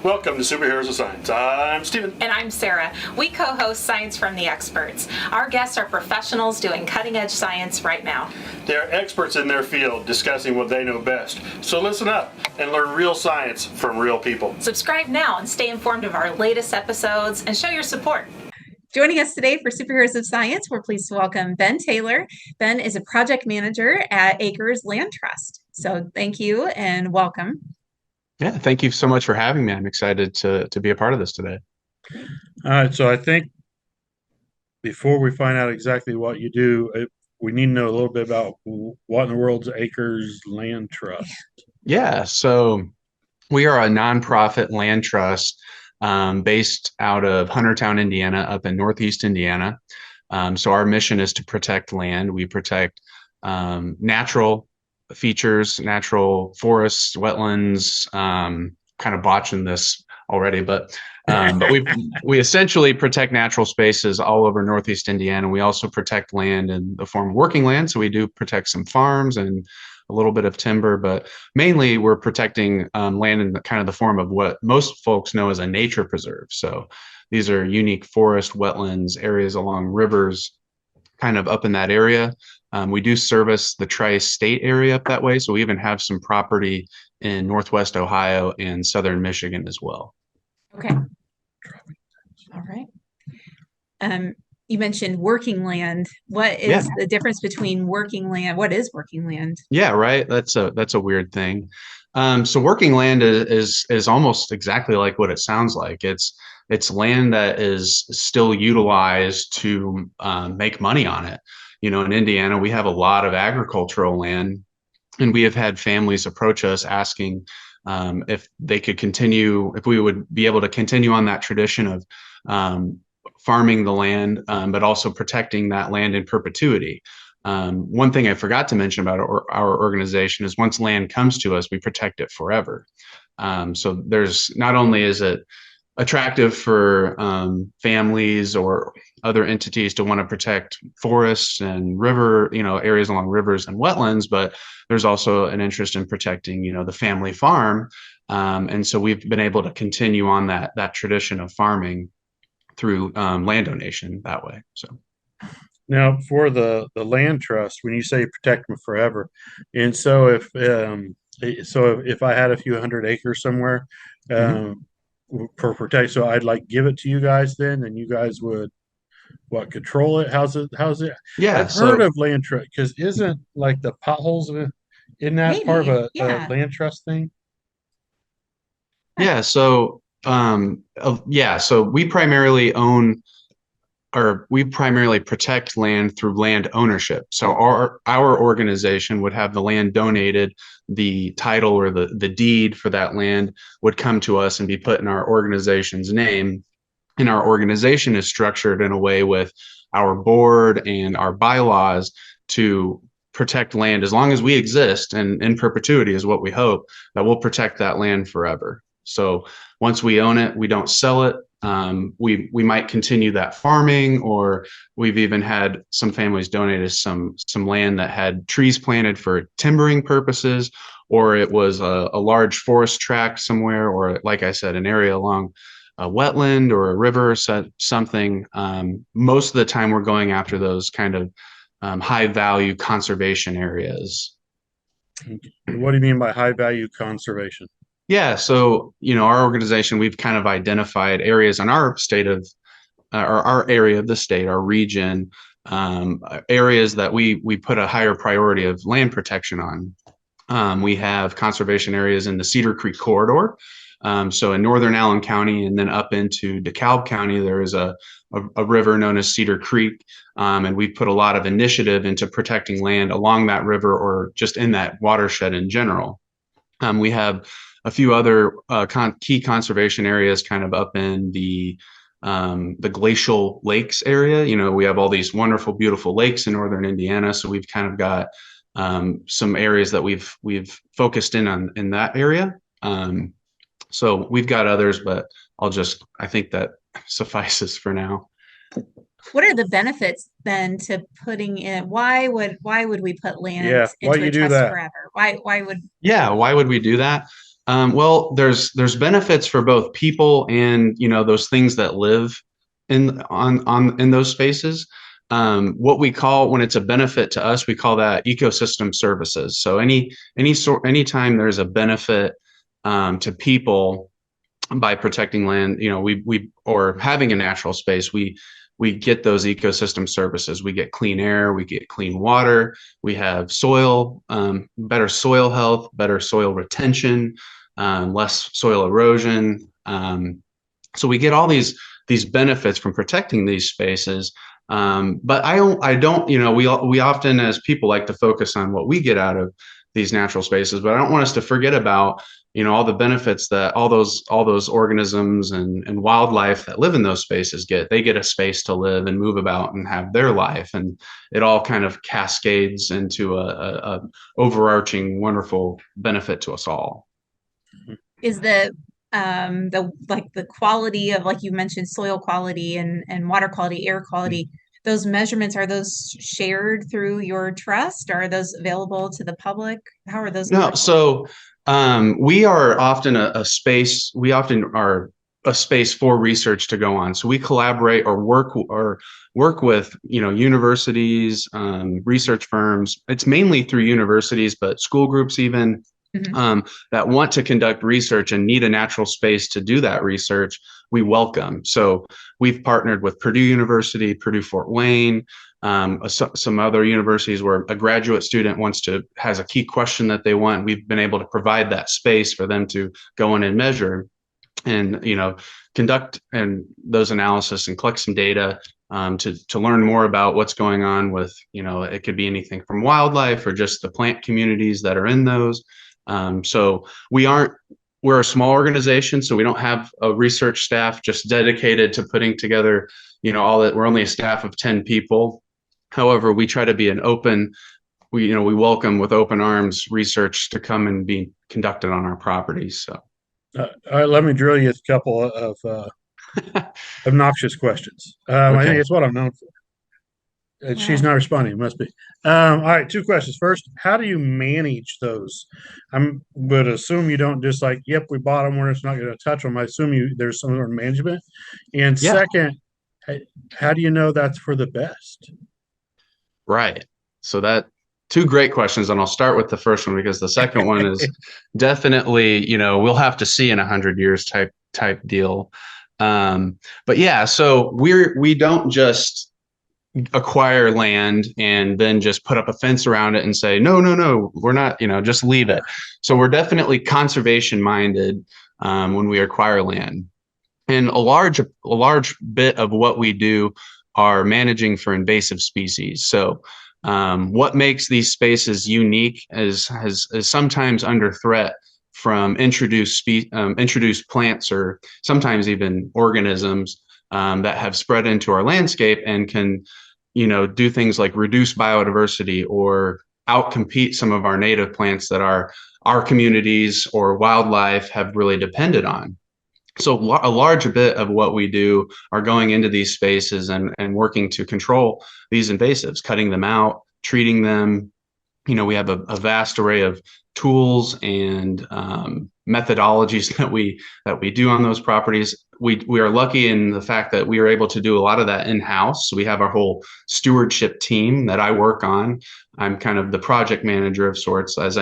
Welcome to Superheroes of Science. I'm Steven. And I'm Sarah. We co-host Science from the Experts. Our guests are professionals doing cutting-edge science right now. They're experts in their field discussing what they know best. So listen up and learn real science from real people. Subscribe now and stay informed of our latest episodes and show your support. Joining us today for Superheroes of Science, we're pleased to welcome Ben Taylor. Ben is a project manager at Acres Land Trust. So thank you and welcome. Yeah, thank you so much for having me. I'm excited to be a part of this today. All right, so I think before we find out exactly what you do, we need to know a little bit about what in the world's Acres Land Trust. Yeah, so we are a nonprofit land trust based out of Huntertown, Indiana, up in Northeast Indiana. So our mission is to protect land. We protect natural features, natural forests, wetlands, kind of botching this already, but we essentially protect natural spaces all over Northeast Indiana. We also protect land in the form of working land. So we do protect some farms and a little bit of timber, but mainly we're protecting land in the form of what most folks know as a nature preserve. So these are unique forest, wetlands, areas along rivers, kind of up in that area. We do service the tri-state area up that way. So we even have some property in Northwest Ohio and Southern Michigan as well. Okay. All right. You mentioned working land. What is the difference between working land? What is working land? Yeah, right. That's a weird thing. So working land is almost exactly like what it sounds like. It's land that is still utilized to make money on it. You know, in Indiana, we have a lot of agricultural land, and we have had families approach us asking if they could continue, if we would be able to continue on that tradition of farming the land, but also protecting that land in perpetuity. One thing I forgot to mention about our organization is once land comes to us, we protect it forever. So there's not only is it attractive for families or other entities to want to protect forests and river, areas along rivers and wetlands, but there's also an interest in protecting, the family farm. And so we've been able to continue on that tradition of farming through land donation that way. So now for the land trust, when you say protect them forever, and so if I had a few hundred acres somewhere, for protect, so I'd like give it to you guys then, and you guys would control it? How's it? Yeah, I've heard of land trust, because isn't like the potholes in that Maybe, part of a yeah. land trust thing? Yeah, so so we primarily protect land through land ownership. So our organization would have the land donated, the title or the deed for that land would come to us and be put in our organization's name. And our organization is structured in a way with our board and our bylaws to protect land as long as we exist, and in perpetuity is what we hope, that we'll protect that land forever. So once we own it, we don't sell it. We might continue that farming, or we've even had some families donate us some land that had trees planted for timbering purposes, or it was a large forest tract somewhere, or like I said, an area along a wetland or a river or something. Most of the time we're going after those kind of high value conservation areas. What do you mean by high value conservation? Yeah, so our organization, we've kind of identified areas in our state of, or our area of the state, our region, areas that we put a higher priority of land protection on. We have conservation areas in the Cedar Creek corridor. So in northern Allen County and then up into DeKalb County, there is a river known as Cedar Creek, and we've put a lot of initiative into protecting land along that river or just in that watershed in general. We have a few other key conservation areas kind of up in the glacial lakes area. We have all these wonderful, beautiful lakes in northern Indiana, so we've kind of got some areas that we've focused in on in that area. So we've got others, but I think that suffices for now. What are the benefits then to putting in? Why would we put land into why a you do trust that? forever? Why would? Yeah, why would we do that? Well, there's benefits for both people and, you know, those things that live in those spaces. What we call, when it's a benefit to us, we call that ecosystem services. So anytime there's a benefit to people by protecting land, you know, we or having a natural space, we get those ecosystem services. We get clean air, we get clean water, we have soil, better soil health, better soil retention, less soil erosion. So we get all these benefits from protecting these spaces. But I don't, you know, we often as people like to focus on what we get out of these natural spaces, but I don't want us to forget about, you know, all the benefits that all those organisms and wildlife that live in those spaces get. They get a space to live and move about and have their life, and it all kind of cascades into a overarching wonderful benefit to us all. Is the like the quality of, like you mentioned, soil quality and water quality, air quality, those measurements, are those shared through your trust? Are those available to the public? How are those? No, so we are often a space. We often are a space for research to go on. So we collaborate or work with, you know, universities, research firms. It's mainly through universities, but school groups even. That want to conduct research and need a natural space to do that research, we welcome. So we've partnered with Purdue University, Purdue Fort Wayne, some other universities where a graduate student has a key question that they want. We've been able to provide that space for them to go in and measure and, you know, conduct and those analysis and collect some data to learn more about what's going on with, you know, it could be anything from wildlife or just the plant communities that are in those. So we're a small organization, so we don't have a research staff just dedicated to putting together, you know, all that. We're only a staff of 10 people. However, we try to be we welcome with open arms research to come and be conducted on our properties. So, all right, let me drill you a couple of obnoxious questions. I think it's what I'm known for. She's not responding. It must be. All right, two questions. First, how do you manage those? I would assume you don't just like, yep, we bought them, we're just not going to touch them. I assume there's some sort of management. And second, how do you know that's for the best? Right. So two great questions, and I'll start with the first one because the second one is definitely, you know, we'll have to see in 100 years type deal. But yeah, so we don't just acquire land and then just put up a fence around it and say, no, we're not, you know, just leave it. So we're definitely conservation minded when we acquire land. And a large bit of what we do are managing for invasive species. So what makes these spaces unique is sometimes under threat from introduced plants or sometimes even organisms that have spread into our landscape and can, you know, do things like reduce biodiversity or outcompete some of our native plants that our communities or wildlife have really depended on. So a large bit of what we do are going into these spaces and working to control these invasives, cutting them out, treating them. You know, we have a vast array of tools and methodologies that we do on those properties. We are lucky in the fact that we are able to do a lot of that in-house. So we have our whole stewardship team that I work on. I'm kind of the project manager of sorts, as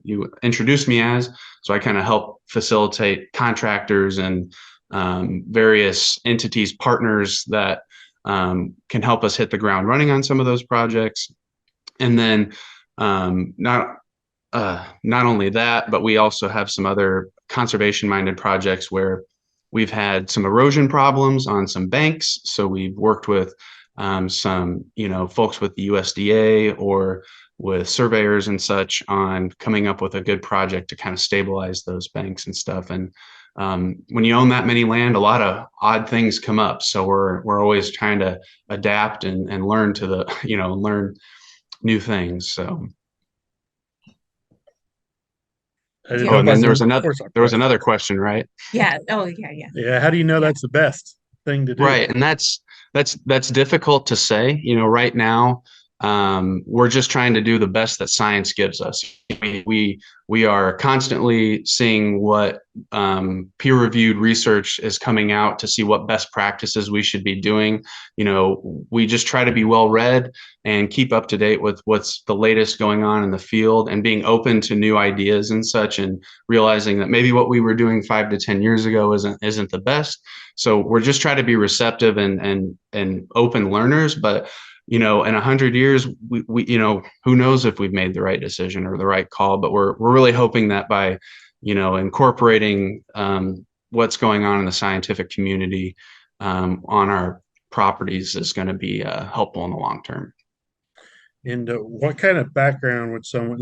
you introduced me as. So I kind of help facilitate contractors and various entities, partners that can help us hit the ground running on some of those projects. And then not only that, but we also have some other conservation-minded projects where we've had some erosion problems on some banks. So we've worked with some, you know, folks with the USDA or with surveyors and such on coming up with a good project to kind of stabilize those banks and stuff. And when you own that many land, a lot of odd things come up. So we're always trying to adapt and learn learn new things. So. And then there was another question, right? Yeah. Oh, yeah. Yeah. How do you know that's the best thing to do? Right. And that's difficult to say, you know, right now. we're just trying to do the best that science gives us. We are constantly seeing what peer-reviewed research is coming out to see what best practices we should be doing. We just try to be well-read and keep up to date with what's the latest going on in the field, and being open to new ideas and such, and realizing that maybe what we were doing 5 to 10 years ago isn't the best. So we're just trying to be receptive and open learners. But in 100 years, we who knows if we've made the right decision or the right call, but we're really hoping that by, incorporating what's going on in the scientific community on our properties is going to be helpful in the long term. And what kind of background would someone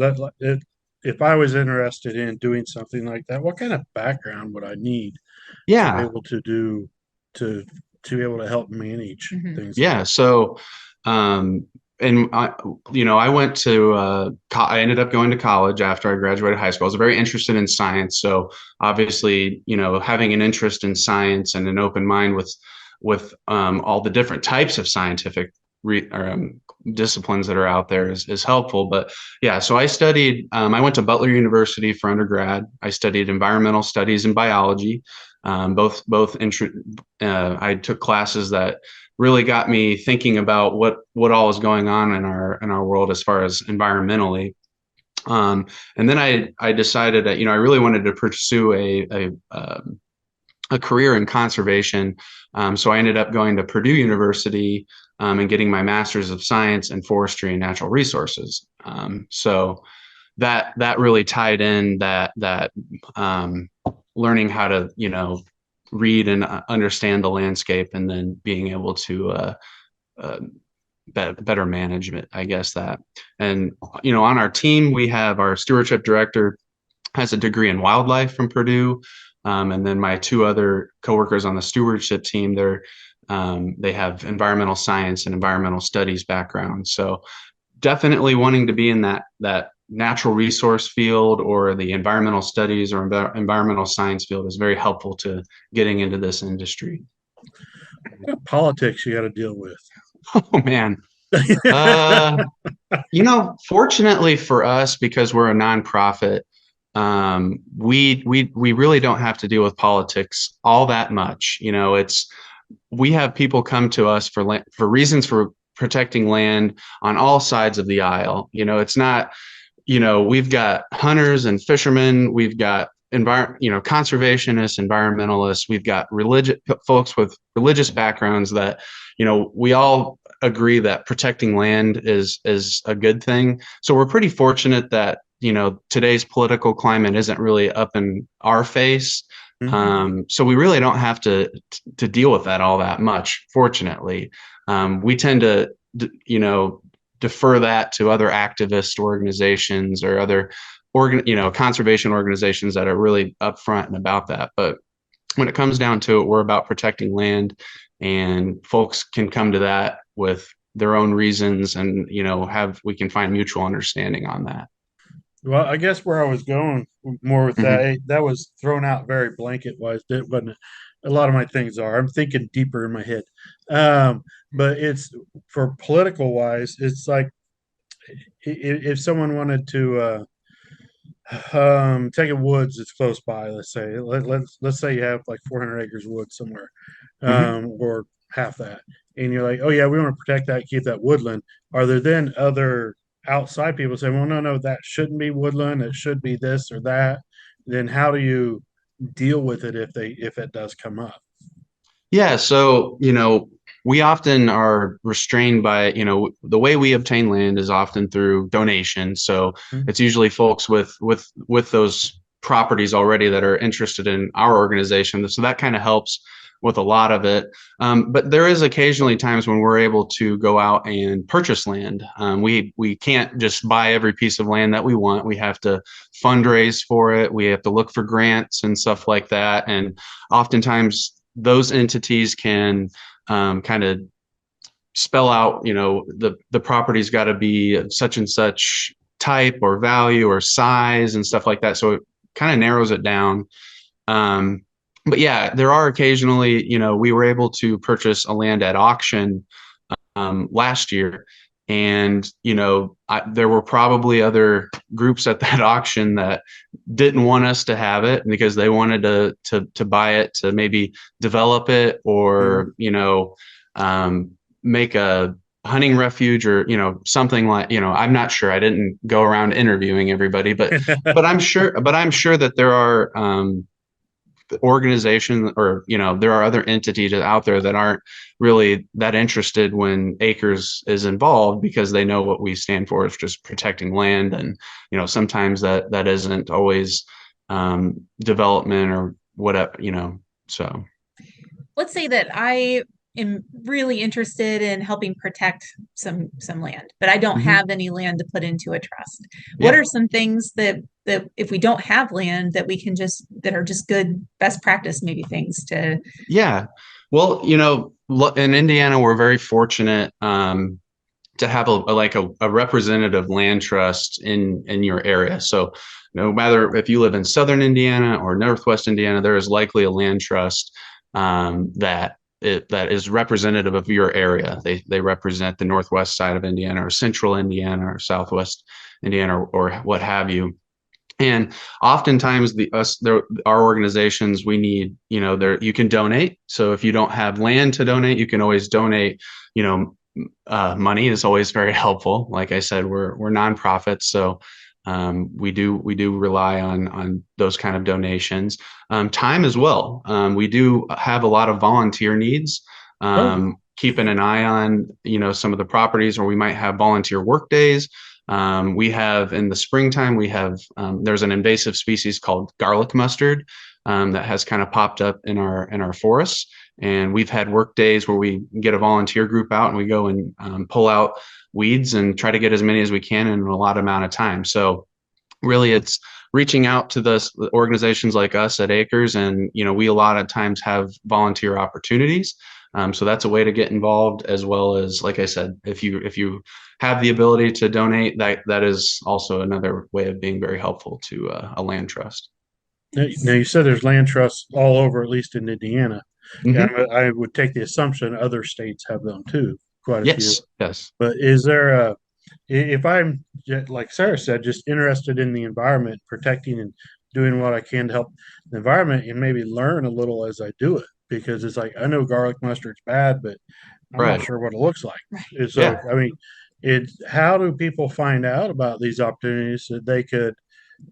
if I was interested in doing something like that, what kind of background would I need to be Yeah. able to do to be able to help manage things? Yeah. So, and I went to, I ended up going to college after I graduated high school. I was very interested in science. So obviously, having an interest in science and an open mind with all the different types of scientific disciplines that are out there is helpful. But yeah, so I studied, I went to Butler University for undergrad. I studied environmental studies and biology. I took classes that really got me thinking about what all is going on in our world as far as environmentally. And then I decided that, I really wanted to pursue a career in conservation. So I ended up going to Purdue University and getting my master's of science in forestry and natural resources. So that really tied in that learning how to, read and understand the landscape, and then being able to better management, I guess that. And, on our team, we have our stewardship director has a degree in wildlife from Purdue. And then my two other coworkers on the stewardship team, they have environmental science and environmental studies background. So definitely wanting to be in that natural resource field or the environmental studies or environmental science field is very helpful to getting into this industry. What politics you got to deal with? Oh man. Fortunately for us, because we're a nonprofit, we really don't have to deal with politics all that much. We have people come to us for reasons for protecting land on all sides of the aisle. It's not, we've got hunters and fishermen, we've got conservationists, environmentalists, we've got folks with religious backgrounds that, we all agree that protecting land is a good thing. So we're pretty fortunate that, today's political climate isn't really up in our face. Mm-hmm. So we really don't have to deal with that all that much, fortunately. We tend to, defer that to other activist organizations or other conservation organizations that are really upfront and about that. But when it comes down to it, we're about protecting land, and folks can come to that with their own reasons, and we can find mutual understanding on that. Well, I guess where I was going more with that was thrown out very blanket wise, but a lot of my things are. I'm thinking deeper in my head. But it's for political wise, it's like if someone wanted to take a woods that's close by, let's say you have like 400 acres of wood somewhere, or half that, and you're like, oh yeah, we want to protect that, keep that woodland. Are there then other outside people say, well, no, that shouldn't be woodland, it should be this or that? Then how do you deal with it if it does come up? Yeah, so we often are restrained by the way we obtain land is often through donation. So it's usually folks with those properties already that are interested in our organization. So that kind of helps with a lot of it. But there is occasionally times when we're able to go out and purchase land. We can't just buy every piece of land that we want. We have to fundraise for it. We have to look for grants and stuff like that. And oftentimes those entities can kind of spell out, the property's got to be such and such type or value or size and stuff like that. So it kind of narrows it down. But yeah, there are occasionally, we were able to purchase a land at auction last year, And, there were probably other groups at that auction that didn't want us to have it because they wanted to buy it to maybe develop it or, make a hunting refuge or, something like, I'm not sure. I didn't go around interviewing everybody, but, but I'm sure that there are, organizations or there are other entities out there that aren't really that interested when acres is involved because they know what we stand for is just protecting land, and sometimes that isn't always development or whatever, so Let's say that I am really interested in helping protect some land, but I don't Mhm. have any land to put into a trust. What Yeah. are some things that if we don't have land that we can that are just good best practice maybe things to Yeah. Well, in Indiana, we're very fortunate to have a representative land trust in your area. So no matter if you live in Southern Indiana or Northwest Indiana, there is likely a land trust that is representative of your area. They represent the Northwest side of Indiana or Central Indiana or Southwest Indiana or what have you. And oftentimes our organizations, we need, you can donate. So if you don't have land to donate, you can always donate, money is always very helpful. Like I said, we're nonprofits. So we do rely on those kind of donations. Time as well. We do have a lot of volunteer needs. Keeping an eye on, some of the properties where we might have volunteer work days. We have in the springtime, there's an invasive species called garlic mustard that has kind of popped up in our forests. And we've had work days where we get a volunteer group out and we go and pull out weeds and try to get as many as we can in a lot amount of time. So really it's reaching out to the organizations like us at Acres. And, we a lot of times have volunteer opportunities. So that's a way to get involved, as well as, like I said, if you have the ability to donate, that is also another way of being very helpful to a land trust. Now you said there's land trusts all over, at least in Indiana. Mhm. And I would take the assumption other states have them too, quite a few. Yes. But is there if I'm like Sarah said, just interested in the environment, protecting and doing what I can to help the environment, and maybe learn a little as I do it, because it's like I know garlic mustard's bad, but I'm not Right. sure what it looks like. Right. And so, Yeah. I mean, how do people find out about these opportunities that they could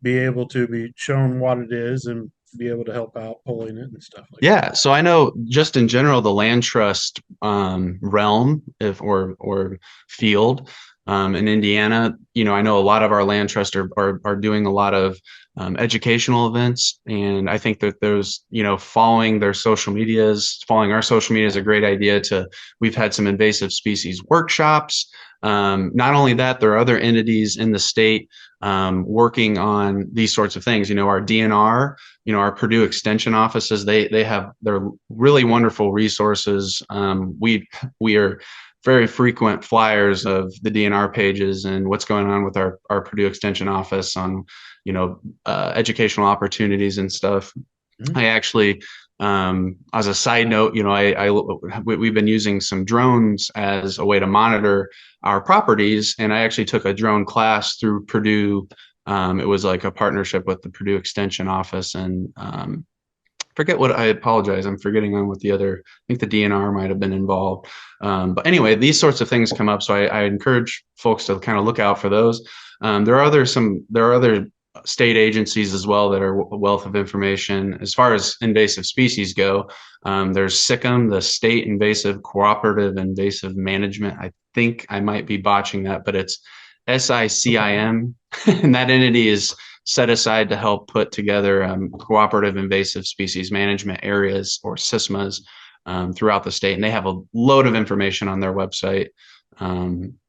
be able to be shown what it is and be able to help out pulling it and stuff like Yeah. So I know just in general, the land trust realm, or field in Indiana, I know a lot of our land trusts are doing a lot of educational events. And I think that those, following our social media is a great idea we've had some invasive species workshops. Not only that, there are other entities in the state working on these sorts of things. Our DNR, our Purdue Extension offices, they're really wonderful resources. We are very frequent flyers of the DNR pages and what's going on with our Purdue Extension office on, educational opportunities and stuff. Mhm. I actually, as a side note, we've been using some drones as a way to monitor our properties, and I actually took a drone class through Purdue. It was like a partnership with the Purdue Extension office, and I apologize, I'm forgetting on what I think the DNR might have been involved. But anyway, these sorts of things come up, so I encourage folks to kind of look out for those. There are other state agencies as well that are a wealth of information as far as invasive species go. There's SICM, the State Invasive Cooperative Invasive Management. I think I might be botching that, but it's SICIM, and that entity is set aside to help put together cooperative invasive species management areas, or CISMAs, throughout the state, and they have a load of information on their website.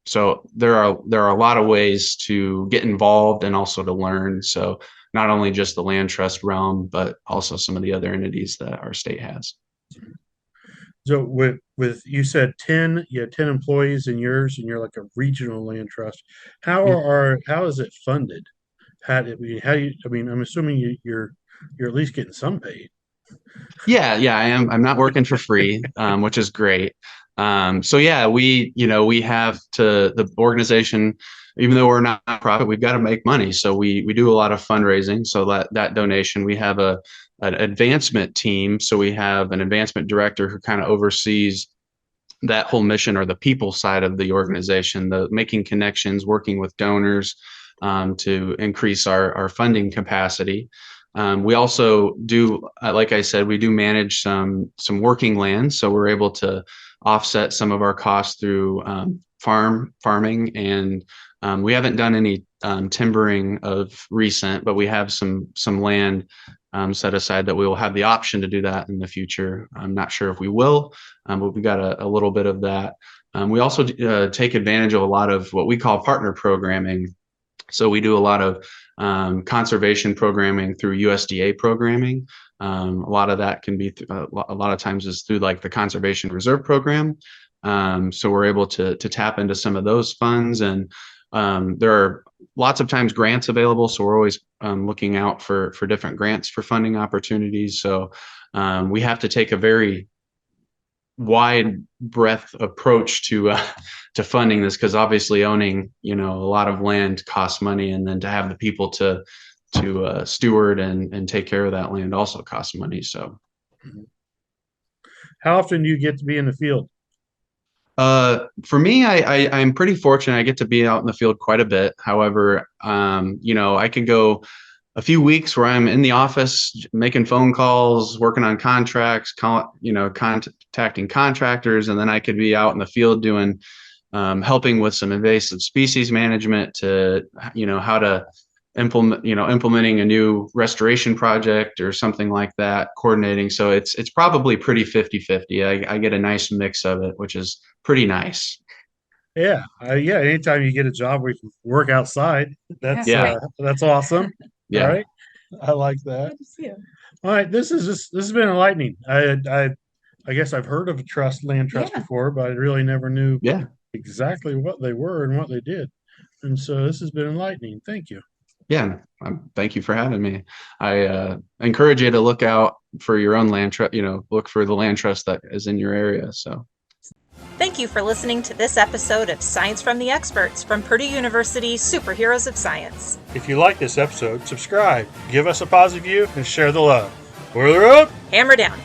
So there are a lot of ways to get involved and also to learn. So not only just the land trust realm, but also some of the other entities that our state has. So with you said 10, you have 10 employees in yours, and you're like a regional land trust. How is it funded? I'm assuming you're at least getting some paid. Yeah, I am. I'm not working for free, which is great. So yeah, we have to the organization, even though we're not a profit, we've got to make money. So we do a lot of fundraising. So that donation, we have an advancement team. So we have an advancement director who kind of oversees that whole mission, or the people side of the organization, the making connections, working with donors to increase our funding capacity. We also do, like I said, we do manage some working land, so we're able to offset some of our costs through farming, and we haven't done any timbering of recent, but we have some land set aside that we will have the option to do that in the future. I'm not sure if we will, but we got a little bit of that. We also take advantage of a lot of what we call partner programming. So we do a lot of conservation programming through USDA programming. A lot of that can be a lot of times is through like the Conservation Reserve Program. So we're able to tap into some of those funds, and there are lots of times grants available. So we're always looking out for different grants for funding opportunities. So we have to take a very wide breadth approach to funding this, because obviously owning a lot of land costs money, and then to have the people to steward and take care of that land also costs money. So How often do you get to be in the field? for me, I'm pretty fortunate. I get to be out in the field quite a bit. However, I could go a few weeks where I'm in the office making phone calls, working on contracts, contacting contractors, and then I could be out in the field doing helping with some invasive species management, to how to implementing a new restoration project or something like that, coordinating. So it's probably pretty 50-50. I get a nice mix of it, which is pretty nice. Yeah, anytime you get a job where you can work outside, that's awesome. Yeah. All right, I like that. Good to see you. All right, this has been enlightening. I guess I've heard of a land trust Yeah. before, but I really never knew Yeah. exactly what they were and what they did. And so this has been enlightening. Thank you. Yeah. Thank you for having me. I encourage you to look out for your own land trust, look for the land trust that is in your area. So. Thank you for listening to this episode of Science from the Experts from Purdue University Superheroes of Science. If you like this episode, subscribe, give us a positive review, and share the love. Boiler up! Hammer down.